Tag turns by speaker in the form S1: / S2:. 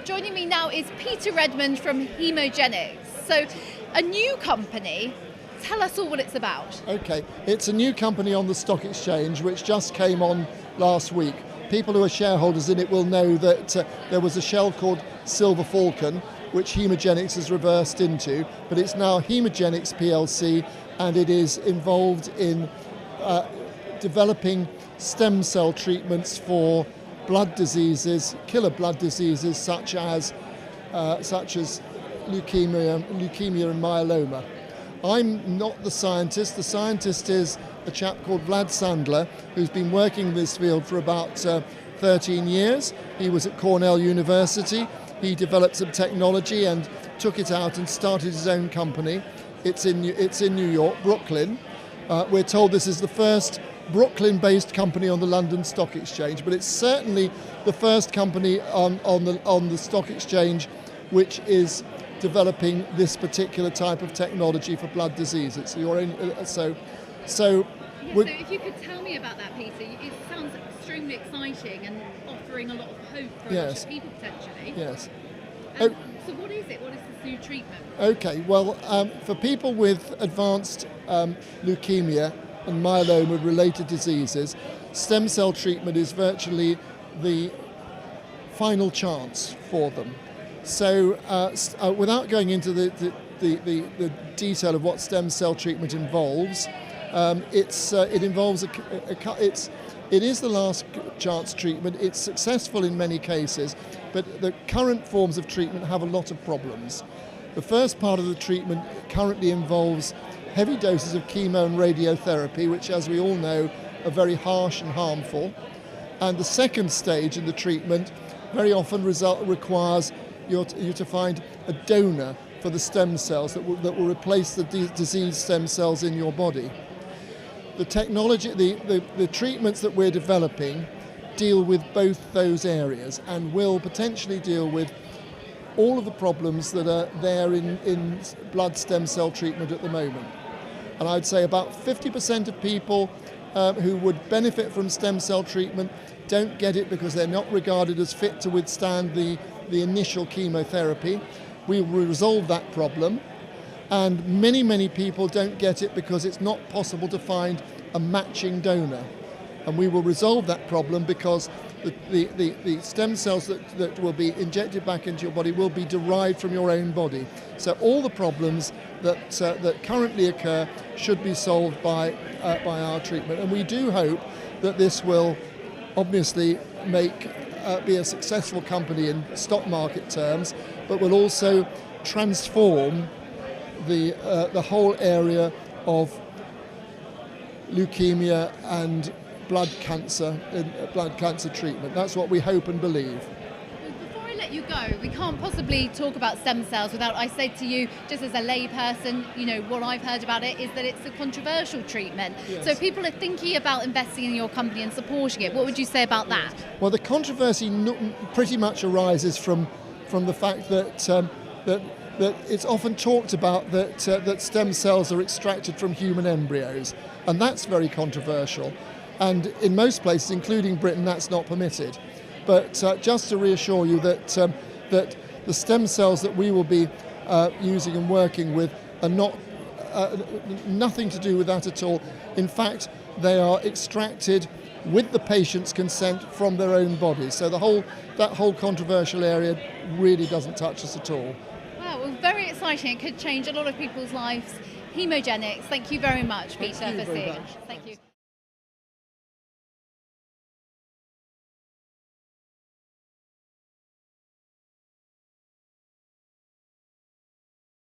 S1: Joining me now is Peter Redmond from HemoGenyx. So, a new company. Tell us all what it's about.
S2: Okay, it's a new company on the stock exchange which just came on last week. People who are shareholders in it will know that there was a shell called Silver Falcon, which HemoGenyx has reversed into, but it's now HemoGenyx PLC, and it is involved in developing stem cell treatments for blood diseases, killer blood diseases such as leukemia and myeloma. I'm not the scientist. The scientist is a chap called Vlad Sandler, who's been working in this field for about 13 years. He was at Cornell University. He developed some technology and took it out and started his own company. It's in New York, Brooklyn. We're told this is the first Brooklyn-based company on the London Stock Exchange, but it's certainly the first company on the stock exchange which is developing this particular type of technology for blood diseases. So
S1: if you could tell me about that, Peter, it sounds extremely exciting and offering a lot of hope for a lot of people potentially.
S2: Yes.
S1: So what is it? What is this new treatment?
S2: Okay, well, for people with advanced leukemia and myeloma-related diseases, stem cell treatment is virtually the final chance for them. So without going into the detail of what stem cell treatment involves, it is the last chance treatment. It's successful in many cases, but the current forms of treatment have a lot of problems. The first part of the treatment currently involves heavy doses of chemo and radiotherapy, which, as we all know, are very harsh and harmful. And the second stage in the treatment very often requires you to find a donor for the stem cells that will replace the diseased stem cells in your body. The technology, the treatments that we're developing deal with both those areas and will potentially deal with all of the problems that are there in blood stem cell treatment at the moment. And I'd say about 50% of people who would benefit from stem cell treatment don't get it because they're not regarded as fit to withstand the initial chemotherapy. We will resolve that problem. And many people don't get it because it's not possible to find a matching donor. And we will resolve that problem because the stem cells that will be injected back into your body will be derived from your own body. So all the problems that currently occur should be solved by our treatment. And we do hope that this will obviously be a successful company in stock market terms, but will also transform the whole area of leukemia and blood cancer treatment. That's what we hope and believe.
S1: Before I let you go, we can't possibly talk about stem cells without I say to you, just as a layperson, what I've heard about it is that it's a controversial treatment.
S2: Yes.
S1: So if people are thinking about investing in your company and supporting it, what would you say about that?
S2: Well, the controversy pretty much arises from the fact that it's often talked about that stem cells are extracted from human embryos, and that's very controversial. And in most places, including Britain, that's not permitted. But just to reassure you that the stem cells that we will be using and working with are not nothing to do with that at all. In fact, they are extracted with the patient's consent from their own bodies. So that whole controversial area really doesn't touch us at all.
S1: Wow, well, very exciting. It could change a lot of people's lives. HemoGenyx, thank you very much, Peter, for seeing us. Thank you.